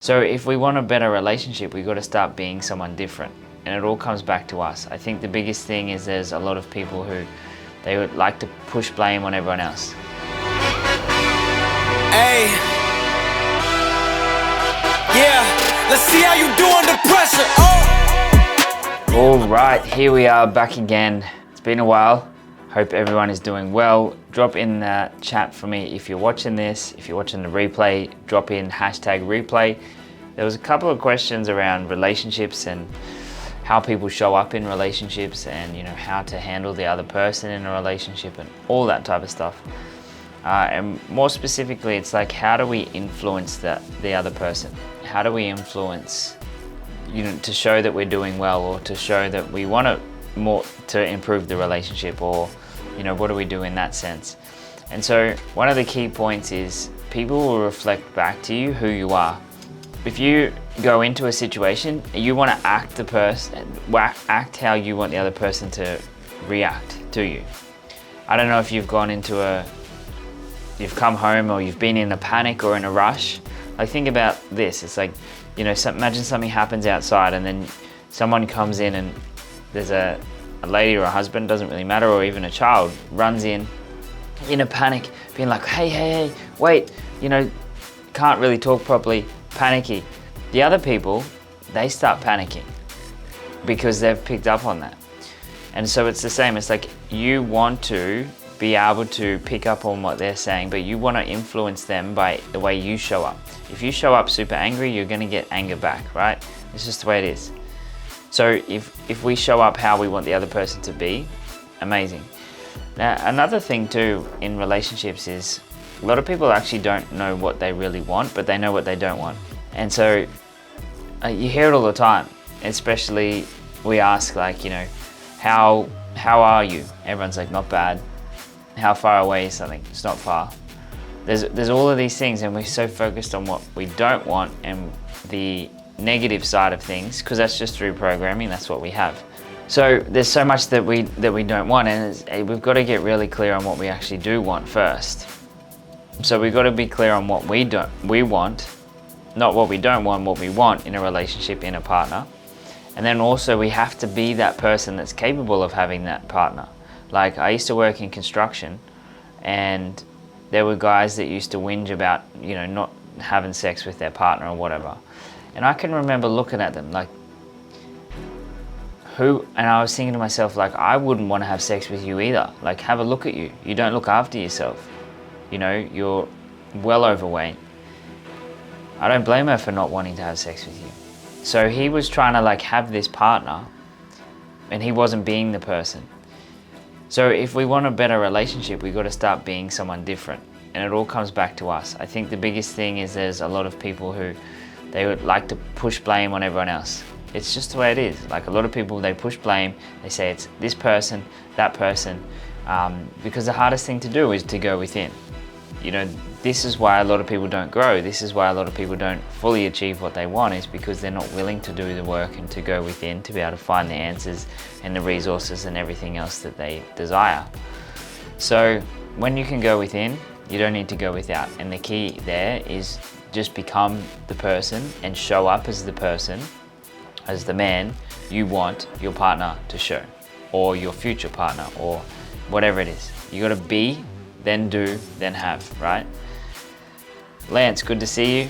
So if we want a better relationship, we got to start being someone different. And it all comes back to us. I think the biggest thing is there's a lot of people who they would like to push blame on everyone else. Hey. Yeah, let's see how you do under pressure. Oh. All right, here we are back again. It's been a while. Hope everyone is doing well. Drop in the chat for me if you're watching this. If you're watching the replay, drop in #replay. There was a couple of questions around relationships and how people show up in relationships, and how to handle the other person in a relationship and all that type of stuff. And more specifically, it's like, how do we influence the other person? How do we influence, to show that we're doing well, or to show that we want to improve the relationship, or what do we do in that sense? And so one of the key points is people will reflect back to you who you are. If you go into a situation, you want to act how you want the other person to react to you. I don't know if you've come home, or you've been in a panic or in a rush. Like, think about this. It's like, imagine something happens outside, and then someone comes in, and there's a lady or a husband, doesn't really matter, or even a child runs in a panic, being like, hey, wait, can't really talk properly, panicky. The other people, they start panicking because they've picked up on that. And so it's the same. It's like, you want to be able to pick up on what they're saying, but you want to influence them by the way you show up. If you show up super angry, you're going to get anger back, right? It's just the way it is. So if we show up how we want the other person to be, amazing. Now, another thing too in relationships is a lot of people actually don't know what they really want, but they know what they don't want. And so you hear it all the time, especially we ask, like, how are you? Everyone's like, not bad. How far away is something? It's not far. There's all of these things, and we're so focused on what we don't want and the negative side of things, because that's just through programming. That's what we have. So there's so much that we don't want, and we've got to get really clear on what we actually do want first. So we've got to be clear on what we want, not what we don't want, what we want in a relationship, in a partner. And then also we have to be that person that's capable of having that partner. Like, I used to work in construction, and there were guys that used to whinge about, not having sex with their partner or whatever. And I can remember looking at them like, and I was thinking to myself, like, I wouldn't want to have sex with you either. Like, have a look at you. You don't look after yourself. You're well overweight. I don't blame her for not wanting to have sex with you. So he was trying to have this partner, and he wasn't being the person. So if we want a better relationship, we got to start being someone different. And it all comes back to us. I think the biggest thing is there's a lot of people who they would like to push blame on everyone else. It's just the way it is. Like, a lot of people, they push blame. They say it's this person, that person, because the hardest thing to do is to go within. This is why a lot of people don't grow. This is why a lot of people don't fully achieve what they want, is because they're not willing to do the work and to go within to be able to find the answers and the resources and everything else that they desire. So when you can go within, you don't need to go without. And the key there is just become the person and show up as the person, as the man you want your partner to show, or your future partner, or whatever it is. You gotta be, then do, then have, right? Lance, good to see you.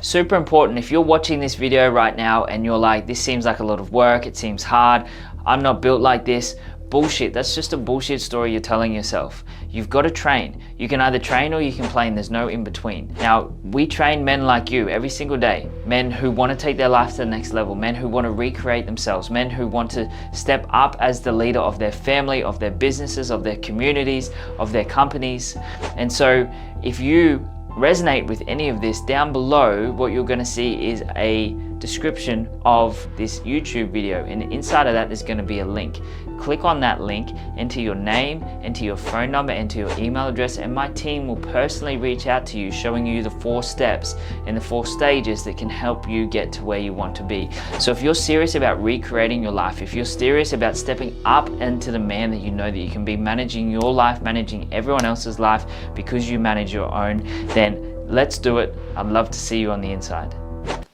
Super important, if you're watching this video right now and you're like, this seems like a lot of work, it seems hard, I'm not built like this. Bullshit, that's just a bullshit story you're telling yourself. You've got to train. You can either train or you can play, and there's no in between. Now, we train men like you every single day. Men who want to take their life to the next level, men who want to recreate themselves, men who want to step up as the leader of their family, of their businesses, of their communities, of their companies. And so if you resonate with any of this, down below what you're going to see is a description of this YouTube video, and inside of that there's going to be a link. Click on that link, enter your name, enter your phone number, enter your email address, and my team will personally reach out to you, showing you the 4 steps and the 4 stages that can help you get to where you want to be. So if you're serious about recreating your life, if you're serious about stepping up into the man that you know that you can be, managing your life, managing everyone else's life because you manage your own, then let's do it. I'd love to see you on the inside.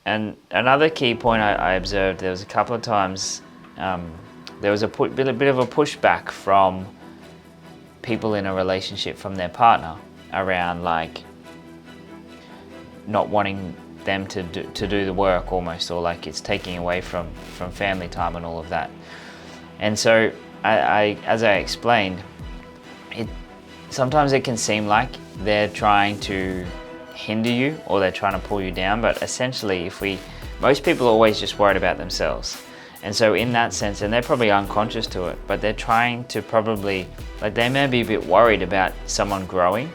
And another key point I observed, there was a couple of times there was a bit of a pushback from people in a relationship from their partner around like not wanting them to do the work almost, or like it's taking away from family time and all of that. And so as I explained, sometimes it can seem like they're trying to hinder you or they're trying to pull you down, but essentially most people are always just worried about themselves. And so in that sense, and they're probably unconscious to it, but they're trying to probably, like they may be a bit worried about someone growing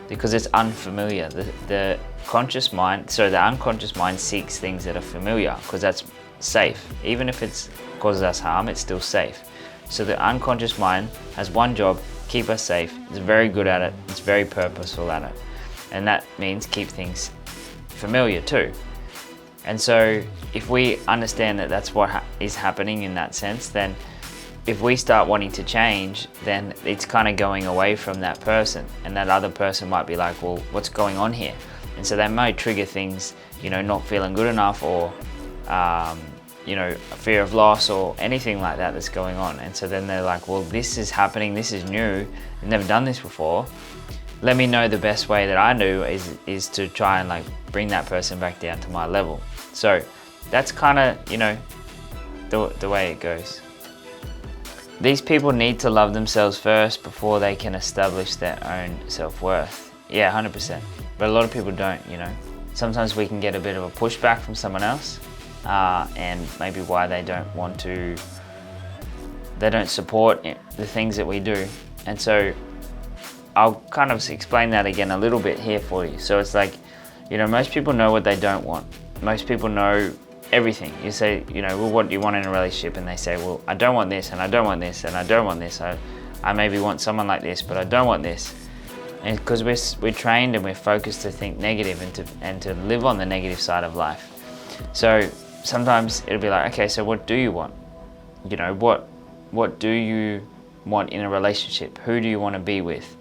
because it's unfamiliar. The conscious mind, so the unconscious mind seeks things that are familiar because that's safe. Even if it causes us harm, it's still safe. So the unconscious mind has one job: keep us safe. It's very good at it. It's very purposeful at it. And that means keep things familiar too. And so if we understand that that's what is happening in that sense, then if we start wanting to change, then it's kind of going away from that person, and that other person might be like, well, what's going on here? And so that might trigger things, you know, not feeling good enough, or you know, a fear of loss or anything like that that's going on. And so then they're like, well, this is happening, this is new, I've never done this before. Let me know the best way that I do is to try and like bring that person back down to my level. So that's kind of, you know, the way it goes. These people need to love themselves first before they can establish their own self-worth. Yeah, 100%. But a lot of people don't, you know. Sometimes we can get a bit of a pushback from someone else, and maybe why they don't support the things that we do. And so I'll kind of explain that again a little bit here for you. So it's like, you know, most people know what they don't want. Most people know everything. You say, you know, well, what do you want in a relationship? And they say, well, I don't want this, and I don't want this, and I don't want this. I maybe want someone like this, but I don't want this. And because we're trained and we're focused to think negative and to live on the negative side of life. So sometimes it'll be like, okay, so what do you want? You know, what do you want in a relationship? Who do you want to be with?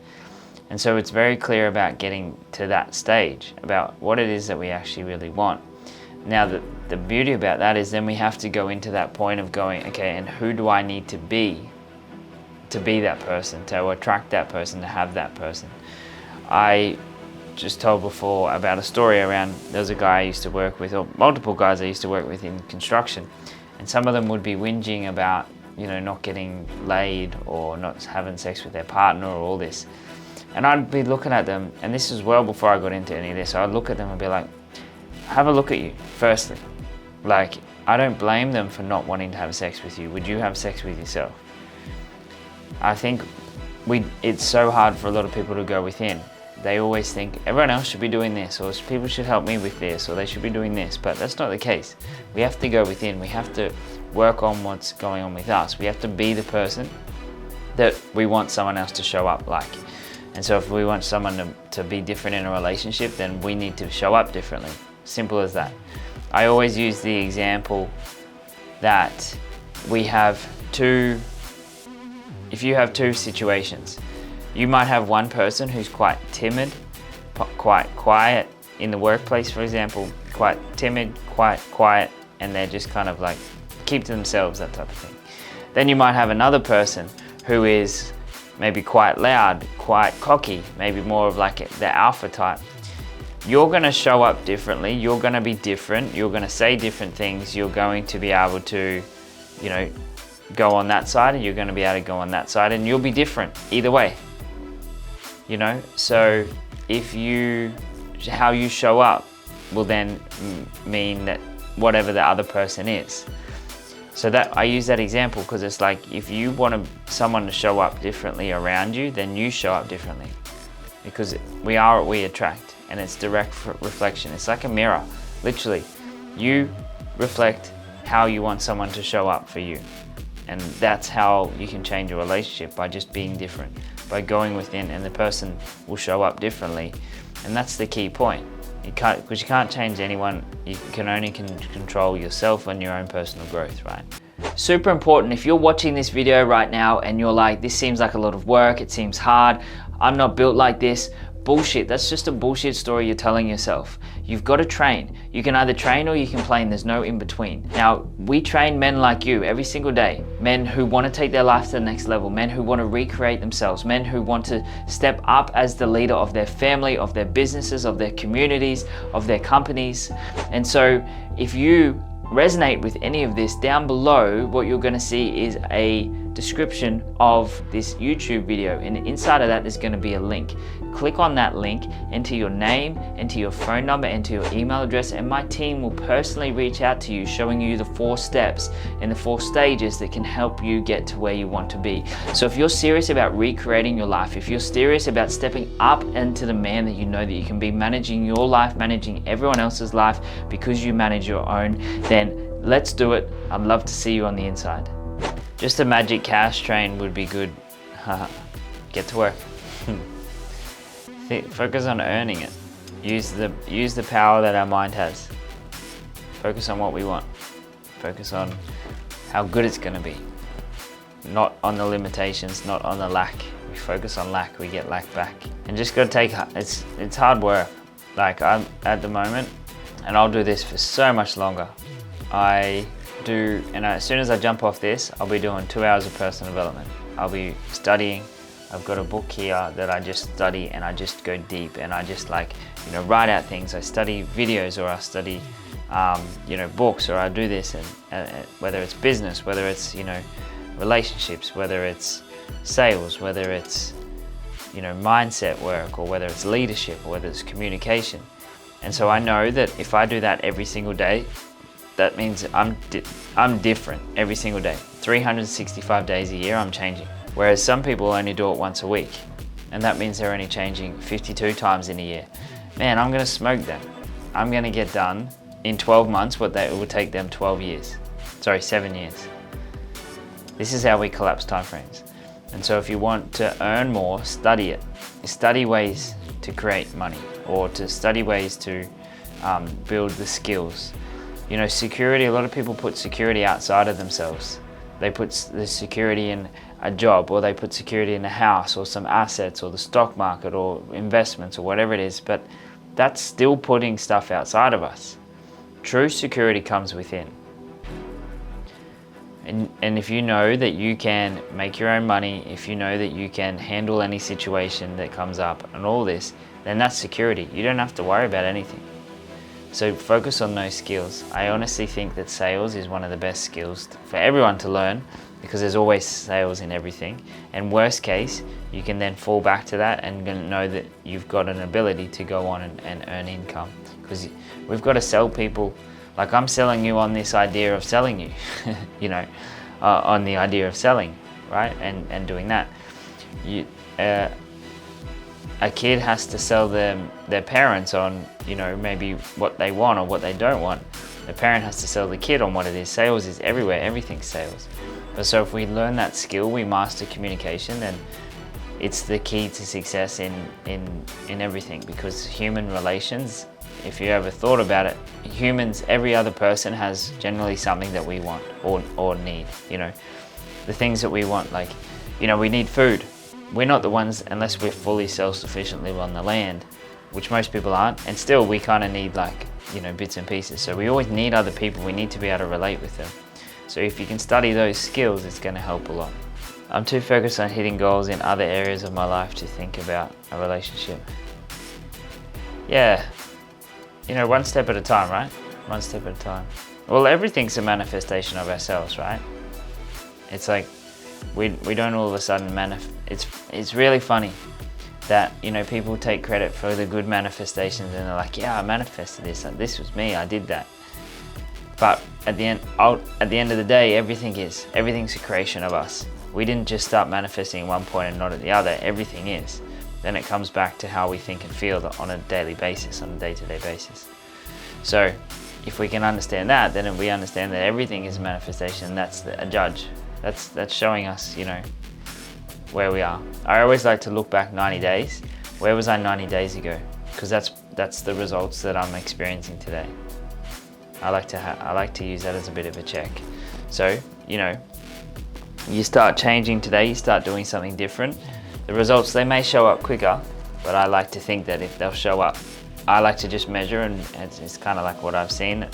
And so it's very clear about getting to that stage, about what it is that we actually really want. Now, the beauty about that is then we have to go into that point of going, okay, and who do I need to be that person, to attract that person, to have that person? I just told before about a story around, there was a guy I used to work with, or multiple guys I used to work with in construction, and some of them would be whinging about, you know, not getting laid or not having sex with their partner or all this. And I'd be looking at them, and this is well before I got into any of this, so I'd look at them and be like, have a look at you, firstly. Like, I don't blame them for not wanting to have sex with you. Would you have sex with yourself? I think it's so hard for a lot of people to go within. They always think everyone else should be doing this, or people should help me with this, or they should be doing this, but that's not the case. We have to go within. We have to work on what's going on with us. We have to be the person that we want someone else to show up like. And so if we want someone to be different in a relationship, then we need to show up differently. Simple as that. I always use the example that if you have two situations, you might have one person who's quite timid, quite quiet in the workplace, for example, quite timid, quite quiet, and they're just kind of like keep to themselves, that type of thing. Then you might have another person who is maybe quite loud, quite cocky, maybe more of like the alpha type. You're going to show up differently, you're going to be different, you're going to say different things, you're going to be able to, you know, go on that side, and you're going to be able to go on that side, and you'll be different either way. You know, so how you show up will then mean that whatever the other person is. So that I use that example because it's like, if you want someone to show up differently around you, then you show up differently, because we are what we attract, and it's direct reflection. It's like a mirror, literally. You reflect how you want someone to show up for you, and that's how you can change a relationship, by just being different, by going within, and the person will show up differently. And that's the key point. Because you can't change anyone, you can only control yourself and your own personal growth, right? Super important, if you're watching this video right now and you're like, this seems like a lot of work, it seems hard, I'm not built like this, bullshit. That's just a bullshit story you're telling yourself. You've got to train. You can either train or you can play, and there's no in between. Now, we train men like you every single day. Men who want to take their life to the next level, men who want to recreate themselves, men who want to step up as the leader of their family, of their businesses, of their communities, of their companies. And so if you resonate with any of this, down below what you're going to see is a description of this YouTube video, and inside of that there's going to be a link. Click on that link, enter your name, enter your phone number, enter your email address, and my team will personally reach out to you, showing you the 4 steps and the 4 stages that can help you get to where you want to be. So if you're serious about recreating your life, if you're serious about stepping up into the man that you know that you can be, managing your life, managing everyone else's life because you manage your own, then let's do it. I'd love to see you on the inside. Just a magic cash train would be good. Get to work. Focus on earning it. Use the power that our mind has. Focus on what we want. Focus on how good it's going to be. Not on the limitations, not on the lack. We focus on lack, we get lack back. And just got to take, it's hard work. Like I'm at the moment, and I'll do this for so much longer. As soon as I jump off this, I'll be doing 2 hours of personal development. I'll be studying. I've got a book here that I just study, and I just go deep, and I just write out things. I study videos, or I study books, or I do this, and whether it's business, whether it's relationships, whether it's sales, whether it's mindset work, or whether it's leadership, or whether it's communication. And so I know that if I do that every single day, that means I'm different every single day. 365 days a year I'm changing. Whereas some people only do it once a week, and that means they're only changing 52 times in a year. Man, I'm gonna smoke them. I'm gonna get done in 12 months what it would take them 7 years. This is how we collapse timeframes. And so if you want to earn more, study it. Study ways to create money, or to study ways to build the skills. Security, a lot of people put security outside of themselves. They put the security in a job, or they put security in a house, or some assets, or the stock market, or investments, or whatever it is, but that's still putting stuff outside of us. True security comes within. And if you know that you can make your own money, if you know that you can handle any situation that comes up and all this, then that's security. You don't have to worry about anything. So focus on those skills. I honestly think that sales is one of the best skills for everyone to learn, because there's always sales in everything. And worst case, you can then fall back to that and know that you've got an ability to go on and earn income. Because we've got to sell people. Like I'm selling you on this idea of selling you, on the idea of selling, right? And doing that. A kid has to sell their parents on, maybe what they want or what they don't want. The parent has to sell the kid on what it is. Sales is everywhere, everything's sales. But so if we learn that skill, we master communication, then it's the key to success in everything. Because human relations, if you ever thought about it, humans, every other person has generally something that we want or need, The things that we want, like, we need food. We're not the ones, unless we're fully self-sufficiently on the land, which most people aren't, and still we kind of need bits and pieces. So we always need other people, we need to be able to relate with them. So if you can study those skills, it's going to help a lot. I'm too focused on hitting goals in other areas of my life to think about a relationship. Yeah, one step at a time, right? One step at a time. Well, everything's a manifestation of ourselves, right? It's like, we don't all of a sudden it's really funny that people take credit for the good manifestations, and they're like, yeah, I manifested this, and this was me, I did that. But at the end of the day, everything's a creation of us. We didn't just start manifesting at one point and not at the other. Everything is. Then it comes back to how we think and feel on a daily basis, on a day-to-day basis. So if we can understand that, then we understand that everything is a manifestation. That's a judge. That's showing us, where we are. I always like to look back 90 days. Where was I 90 days ago? Because that's the results that I'm experiencing today. I like to use that as a bit of a check. So, you start changing today, you start doing something different. The results, they may show up quicker, but I like to think that if they'll show up, I like to just measure, and it's kind of like what I've seen.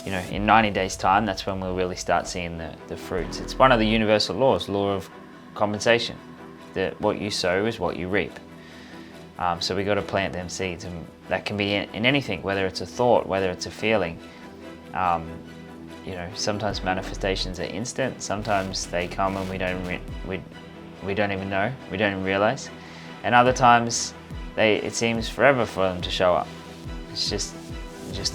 You know, in 90 days time, that's when we'll really start seeing the fruits. It's one of the universal laws, law of compensation, that what you sow is what you reap. So we got to plant them seeds, and that can be in anything, whether it's a thought, whether it's a feeling. You know, sometimes manifestations are instant, sometimes they come and we don't even know, we don't even realize, and other times it seems forever for them to show up. It's just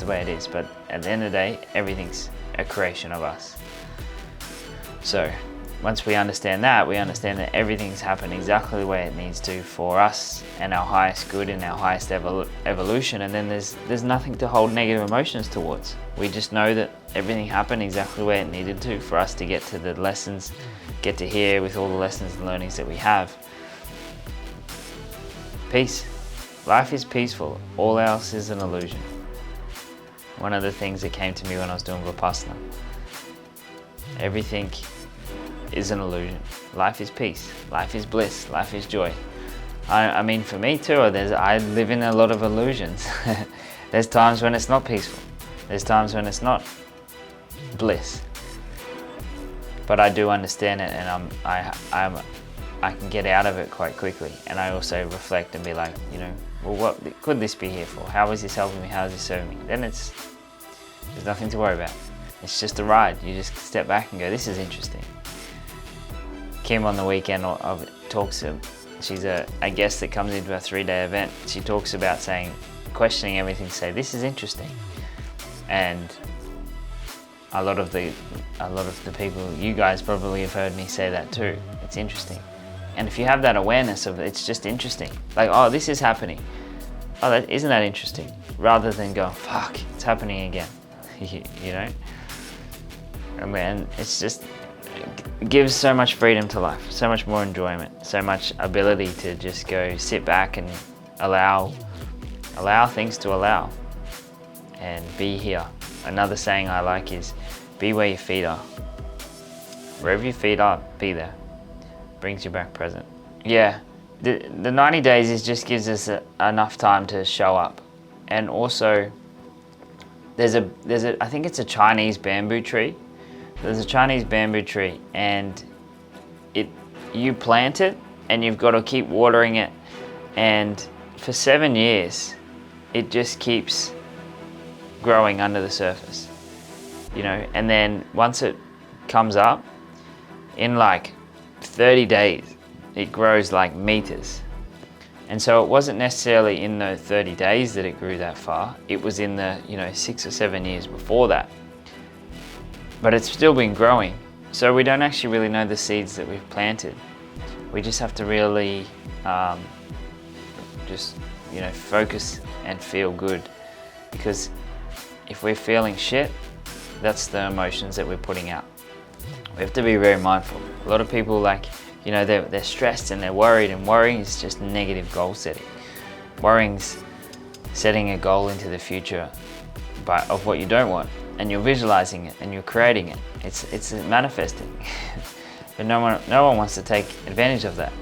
the way it is. But at the end of the day, everything's a creation of us. So once we understand that everything's happened exactly the way it needs to for us and our highest good and our highest evolution, and then there's nothing to hold negative emotions towards. We just know that everything happened exactly the way it needed to for us to get to the lessons, get to here with all the lessons and learnings that we have. Peace. Life is peaceful. All else is an illusion. One of the things that came to me when I was doing Vipassana. Everything is an illusion. Life is peace. Life is bliss. Life is joy. I mean, for me too, I live in a lot of illusions. There's times when it's not peaceful. There's times when it's not bliss. But I do understand it, and I can get out of it quite quickly. And I also reflect and be like, you know, well, what could this be here for? How is this helping me? How is this serving me? Then there's nothing to worry about. It's just a ride. You just step back and go, this is interesting. Kim on the weekend talks to, she's a guest that comes into a 3-day event. She talks about questioning everything, say, this is interesting. And a lot of the people, you guys probably have heard me say that too. It's interesting. And if you have that awareness of it, it's just interesting. Like, oh, this is happening. Oh, isn't that interesting? Rather than go, fuck, it's happening again. You know? I mean, it's just, it gives so much freedom to life, so much more enjoyment, so much ability to just go sit back and allow things to allow and be here. Another saying I like is, be where your feet are. Wherever your feet are, be there. Brings you back present. Yeah, the 90 days just gives us enough time to show up. And also, there's a I think it's a Chinese bamboo tree. There's a Chinese bamboo tree, and you plant it, and you've got to keep watering it, and for 7 years, it just keeps growing under the surface, you know. And then once it comes up, in like 30 days, it grows like meters. And so it wasn't necessarily in the 30 days that it grew that far. It was in the 6 or 7 years before that. But it's still been growing. So we don't actually really know the seeds that we've planted. We just have to really focus and feel good. Because if we're feeling shit, that's the emotions that we're putting out. We have to be very mindful. A lot of people they're stressed and they're worried, and worrying is just negative goal setting. Worrying's setting a goal into the future of what you don't want, and you're visualizing it and you're creating it. It's manifesting. But no one wants to take advantage of that.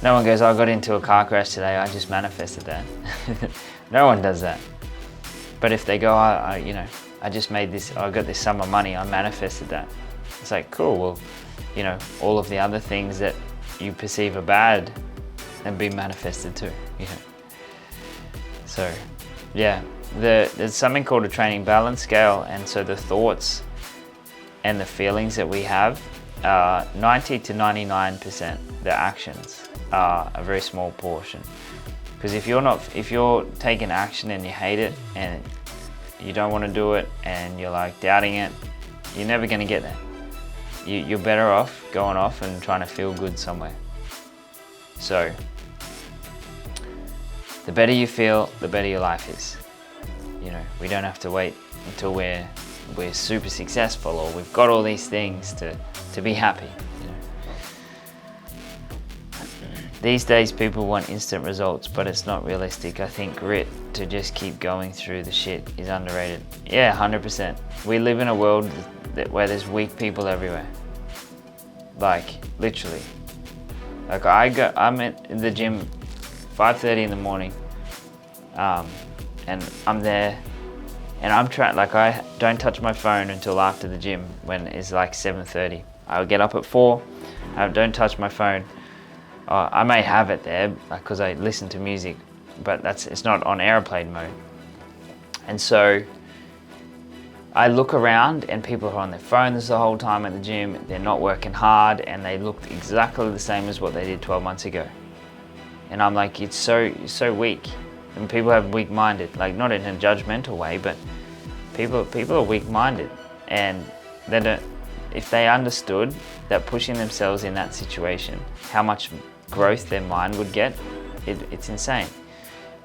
No one goes, I got into a car crash today, I just manifested that. No one does that. But if they go, I just made this, I got this sum of money, I manifested that. It's like, cool, well, all of the other things that you perceive are bad have been manifested too, So, yeah, there's something called a training balance scale, and so the thoughts and the feelings that we have, 90 to 99%, the actions are a very small portion. Because if you're taking action and you hate it and you don't want to do it and you're like doubting it, you're never going to get there. You're better off going off and trying to feel good somewhere. So, the better you feel, the better your life is. We don't have to wait until we're super successful or we've got all these things to be happy. These days people want instant results, but it's not realistic. I think grit to just keep going through the shit is underrated. Yeah, 100%. We live in a world where there's weak people everywhere. Like, literally. Like, I'm in the gym 5:30 in the morning, and I'm there, and I'm trying, like, I don't touch my phone until after the gym when it's like 7:30. I'll get up at 4, I don't touch my phone. I may have it there because I listen to music, but it's not on airplane mode. And so I look around and people are on their phones the whole time at the gym, they're not working hard, and they look exactly the same as what they did 12 months ago. And I'm like, it's so weak. And people have weak-minded, like not in a judgmental way, but people are weak-minded, and they don't. If they understood that pushing themselves in that situation, how much growth their mind would get, it's insane.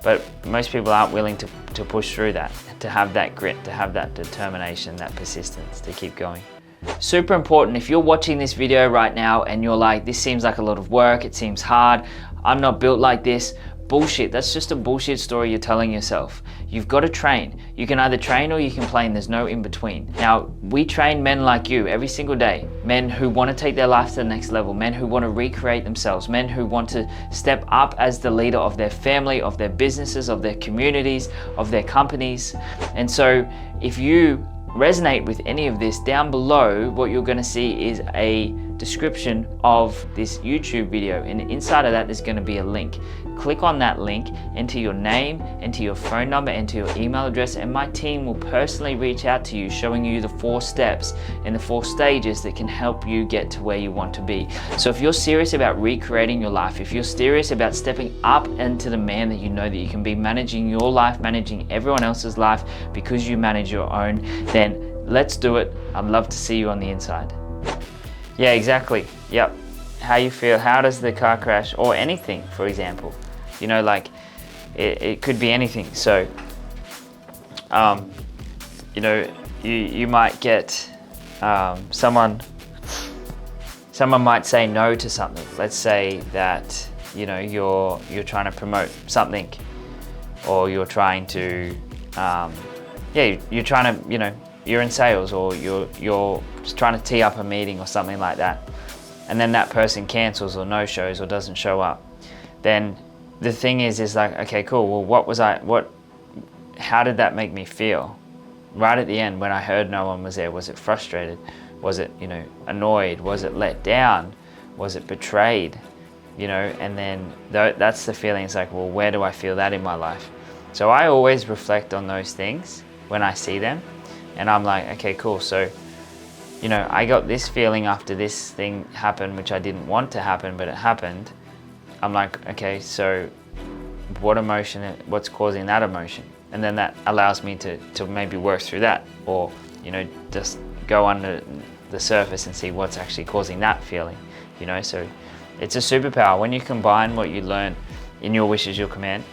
But most people aren't willing to push through that, to have that grit, to have that determination, that persistence, to keep going. Super important, if you're watching this video right now and you're like, this seems like a lot of work, it seems hard, I'm not built like this, bullshit. That's just a bullshit story you're telling yourself. You've got to train. You can either train or you can play, and there's no in between. Now, we train men like you every single day. Men who want to take their life to the next level. Men who want to recreate themselves. Men who want to step up as the leader of their family, of their businesses, of their communities, of their companies. And so if you resonate with any of this, down below what you're going to see is a description of this YouTube video, and inside of that there's going to be a link. Click on that link, enter your name, enter your phone number, enter your email address, and my team will personally reach out to you, showing you the 4 steps and the 4 stages that can help you get to where you want to be. So if you're serious about recreating your life, if you're serious about stepping up into the man that you know that you can be, managing your life, managing everyone else's life because you manage your own, then let's do it. I'd love to see you on the inside. Yeah, exactly. Yep. How you feel, how does the car crash, or anything, for example, you know, like it could be anything. So you know, you might get someone might say no to something. Let's say that, you know, you're trying to promote something, or you're trying to you're trying to, you know, you're in sales, or you're just trying to tee up a meeting or something like that, and then that person cancels or no shows or doesn't show up. Then the thing is like, okay, cool, well, how did that make me feel right at the end when I heard no one was there? Was it frustrated? Was it, you know, annoyed? Was it let down? Was it betrayed? You know, and then that's the feeling. It's like, well, where do I feel that in my life? So I always reflect on those things when I see them, and I'm like, okay, cool, so, you know, I got this feeling after this thing happened, which I didn't want to happen, but it happened. I'm like, okay, so what emotion, what's causing that emotion? And then that allows me to maybe work through that, or, you know, just go under the surface and see what's actually causing that feeling, you know. So it's a superpower. When you combine what you learn in Your Wish Is Your Command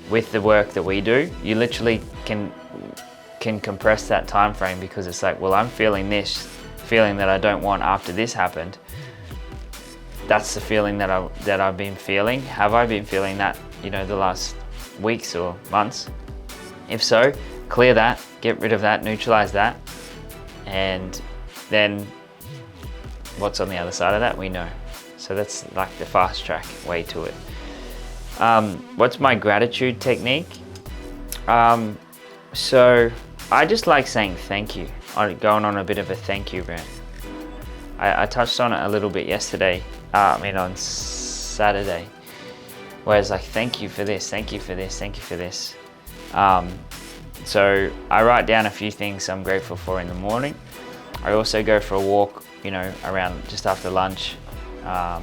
with the work that we do, you literally can compress that time frame, because it's like, well, I'm feeling this feeling that I don't want after this happened. That's the feeling that I've been feeling. Have I been feeling that, you know, the last weeks or months? If so, clear that, get rid of that, neutralize that, and then what's on the other side of that, we know. So that's like the fast track way to it. What's my gratitude technique? So I just like saying thank you. I'm going on a bit of a thank you rant. I touched on it a little bit yesterday, on Saturday, where it's like, thank you for this, thank you for this, thank you for this. So I write down a few things I'm grateful for in the morning. I also go for a walk, you know, around just after lunch. I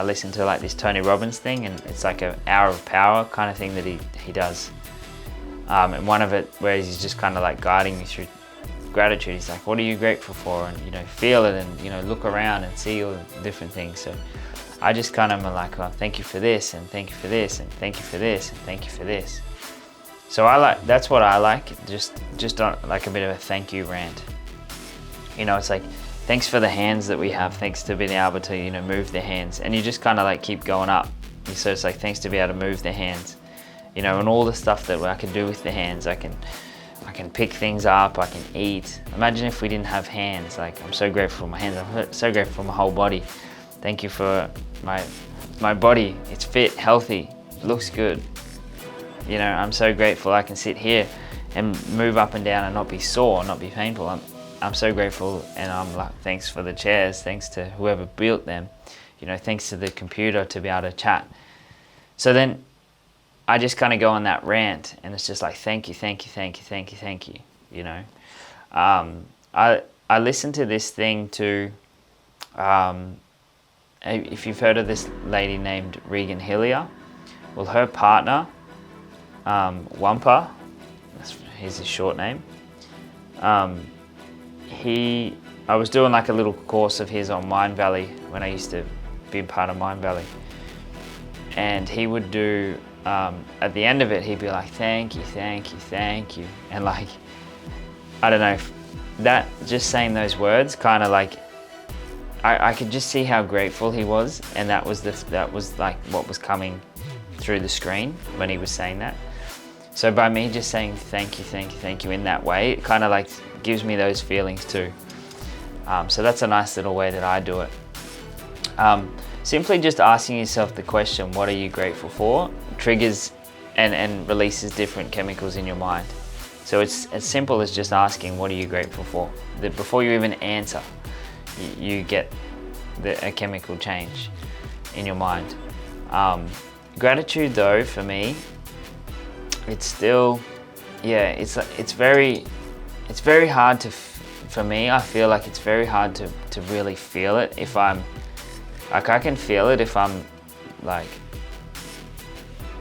listen to like this Tony Robbins thing, and it's like an hour of power kind of thing that he does. And one of it where he's just kind of like guiding me through gratitude. He's like, what are you grateful for? And, you know, feel it, and, you know, look around and see all the different things. So I just kind of am like, oh, thank you for this, and thank you for this, and thank you for this, and thank you for this. So that's what I like, just on like a bit of a thank you rant. You know, it's like, thanks for the hands that we have, thanks to being able to, you know, move the hands. And you just kind of like keep going up. So it's like, thanks to be able to move the hands, you know, and all the stuff that I can do with the hands. I can pick things up, I can eat. Imagine if we didn't have hands. Like, I'm so grateful for my hands, I'm so grateful for my whole body. Thank you for my body, it's fit, healthy, looks good. You know, I'm so grateful I can sit here and move up and down and not be sore, not be painful. I'm so grateful, and I'm like, thanks for the chairs, thanks to whoever built them, you know, thanks to the computer to be able to chat. So then I just kind of go on that rant, and it's just like, thank you, thank you, thank you, thank you, thank you, you know. I listened to this thing too, if you've heard of this lady named Regan Hillier, well, her partner, Wampa, that's his short name, I was doing like a little course of his on Mind Valley when I used to be a part of Mind Valley, and he would do, at the end of it, he'd be like, thank you, thank you, thank you, and like, I don't know, that, just saying those words kind of like, I could just see how grateful he was, and that was like what was coming through the screen when he was saying that. So by me just saying thank you, thank you, thank you in that way, it kind of like gives me those feelings too. So that's a nice little way that I do it. Simply just asking yourself the question, what are you grateful for, triggers and releases different chemicals in your mind. So it's as simple as just asking, what are you grateful for? That before you even answer, you get a chemical change in your mind. Gratitude though, for me, it's still, yeah, it's very hard to, for me, I feel like it's very hard to really feel it if I'm, like I can feel it if I'm like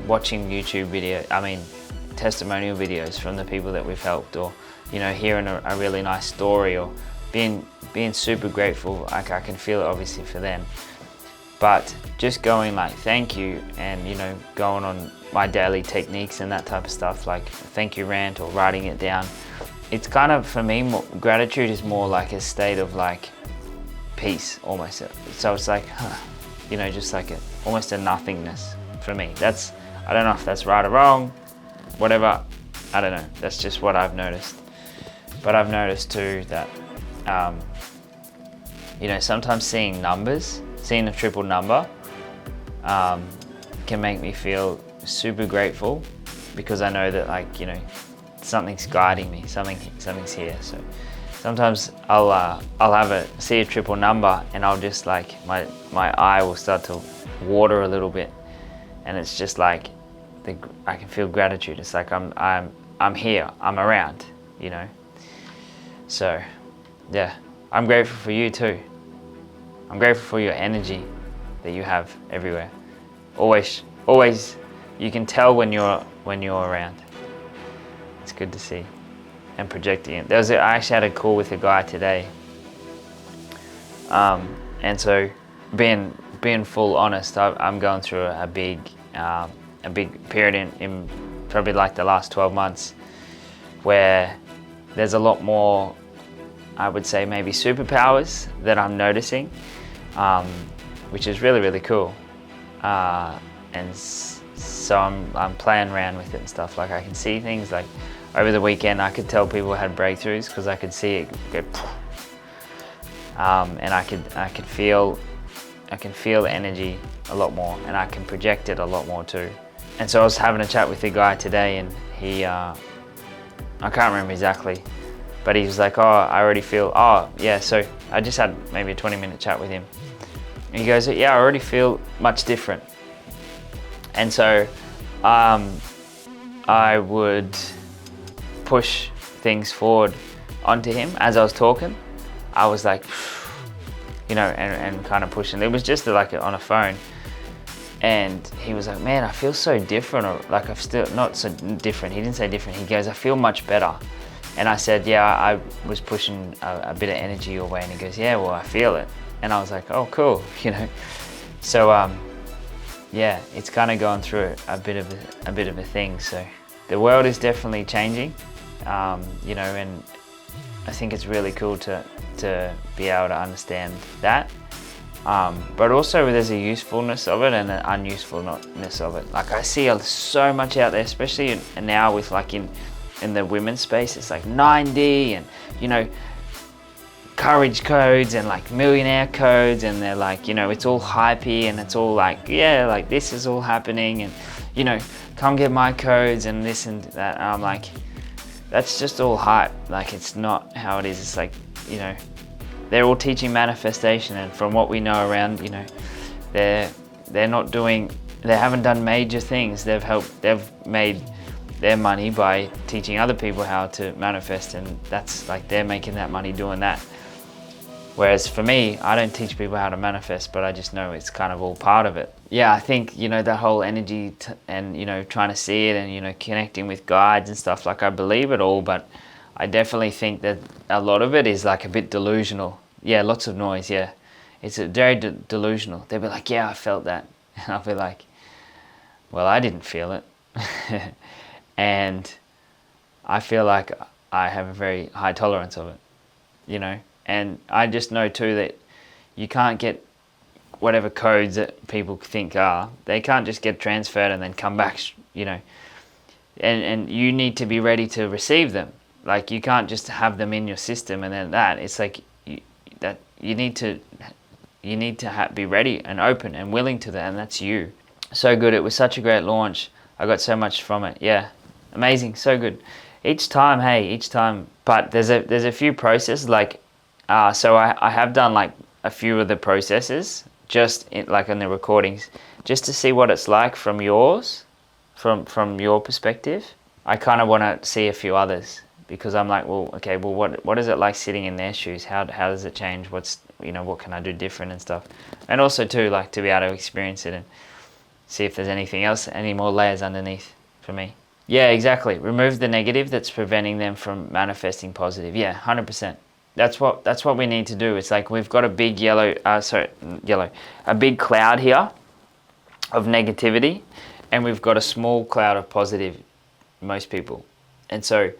watching YouTube testimonial videos from the people that we've helped, or, you know, hearing a really nice story, or being super grateful. Like I can feel it obviously for them. But just going like thank you, and, you know, going on my daily techniques and that type of stuff, like thank you rant or writing it down, it's kind of, for me, gratitude is more like a state of like peace almost. So it's like, you know, just like almost a nothingness for me. That's, I don't know if that's right or wrong, whatever, I don't know. That's just what I've noticed. But I've noticed too that, you know, sometimes seeing a triple number can make me feel super grateful, because I know that, like, you know, something's guiding me, something's here. So sometimes I'll see a triple number, and I'll just like, my eye will start to water a little bit, and it's just like I can feel gratitude. It's like I'm here, I'm around, you know. So yeah, I'm grateful for you too. I'm grateful for your energy that you have everywhere. Always, you can tell when you're around. It's good to see. And projecting it. I actually had a call with a guy today. And so being full honest, I'm going through a big period in probably like the last 12 months where there's a lot more, I would say, maybe superpowers that I'm noticing, which is really, really cool. And so I'm playing around with it and stuff. Like I can see things, like over the weekend I could tell people had breakthroughs because I could see it go, and I could feel energy a lot more, and I can project it a lot more too. And so I was having a chat with the guy today, and he, I can't remember exactly, but he was like, oh, I already feel, oh yeah, so I just had maybe a 20-minute chat with him. And he goes, yeah, I already feel much different. And so I would push things forward onto him as I was talking. I was like, you know, and kind of pushing. It was just like on a phone. And he was like, man, I feel so different, or like I'm still not so different. He didn't say different. He goes, I feel much better. And I said, yeah, I was pushing a bit of energy your way. And he goes, yeah, well, I feel it. And I was like, oh, cool, you know. So yeah, it's kind of going through a bit of a thing. So the world is definitely changing, you know, and I think it's really cool to be able to understand that. But also there's a usefulness of it and an unusefulness of it. Like I see so much out there, especially now with like in the women's space, it's like 9D and, you know, courage codes and like millionaire codes, and they're like, you know, it's all hypey and it's all like, yeah, like this is all happening, and you know, come get my codes and this and that. And I'm like, that's just all hype. Like, it's not how it is. It's like, you know, they're all teaching manifestation, and from what we know around, you know, they're not doing, they haven't done major things. They've made their money by teaching other people how to manifest, and that's like, they're making that money doing that. Whereas for me, I don't teach people how to manifest, but I just know it's kind of all part of it. Yeah, I think, you know, that whole energy and, you know, trying to see it and, you know, connecting with guides and stuff, like, I believe it all, but I definitely think that a lot of it is like a bit delusional. Yeah, lots of noise, yeah. It's very delusional. They'll be like, yeah, I felt that. And I'll be like, well, I didn't feel it. And I feel like I have a very high tolerance of it, you know. And I just know too that you can't get whatever codes that people think are, they can't just get transferred and then come back, you know. And you need to be ready to receive them. Like, you can't just have them in your system and then that. It's like you need to be ready and open and willing to that, and that's you. So good. It was such a great launch. I got so much from it. Yeah, amazing. So good. Each time. But there's a few processes, like, so I have done like a few of the processes just like in the recordings, just to see what it's like from yours, from your perspective. I kind of want to see a few others, because I'm like, well, okay, well, what is it like sitting in their shoes? How does it change? What's, you know, what can I do different and stuff? And also too, like, to be able to experience it and see if there's anything else, any more layers underneath for me. Yeah, exactly. Remove the negative that's preventing them from manifesting positive. Yeah, 100%. That's what we need to do. It's like, we've got a big a big cloud here of negativity, and we've got a small cloud of positive, most people. And so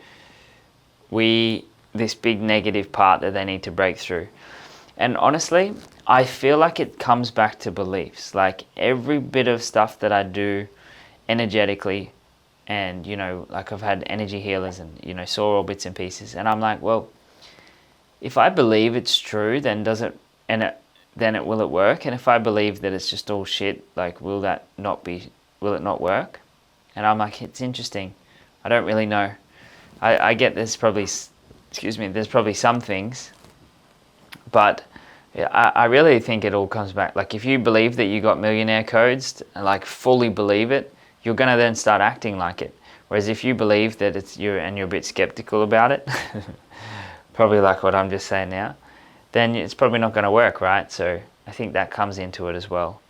this big negative part that they need to break through. And honestly, I feel like it comes back to beliefs. Like, every bit of stuff that I do energetically, and, you know, like, I've had energy healers and, you know, saw all bits and pieces, and I'm like, well, if I believe it's true, then will it work? And if I believe that it's just all shit, like, will it not work? And I'm like, it's interesting. I don't really know. I get there's probably some things, but I really think it all comes back. Like, if you believe that you got millionaire codes, and like fully believe it, you're gonna then start acting like it. Whereas if you believe that it's you and you're a bit skeptical about it, probably like what I'm just saying now, then it's probably not gonna work, right? So I think that comes into it as well.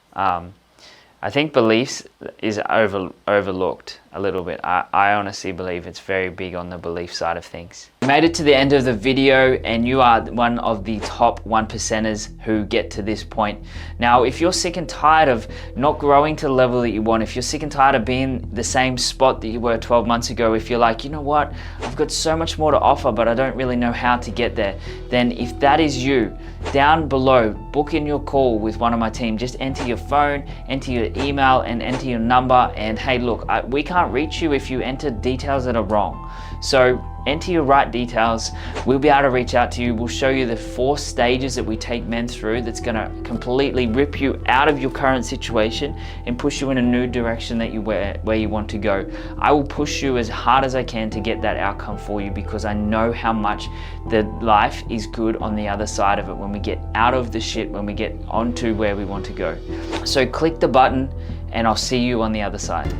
I think beliefs is overlooked a little bit. I honestly believe it's very big on the belief side of things. You made it to the end of the video, and you are one of the top 1%ers who get to this point. Now, if you're sick and tired of not growing to the level that you want, if you're sick and tired of being the same spot that you were 12 months ago, if you're like, you know what, I've got so much more to offer, but I don't really know how to get there, then if that is you, down below, book in your call with one of my team. Just enter your phone, enter your email, and enter your number. And hey, look, we can't reach you if you enter details that are wrong. So enter your right details. We'll be able to reach out to you. We'll show you the 4 stages that we take men through, that's going to completely rip you out of your current situation and push you in a new direction that where you want to go. I will push you as hard as I can to get that outcome for you, because I know how much the life is good on the other side of it, when we get out of the shit, when we get onto where we want to go. So click the button, and I'll see you on the other side.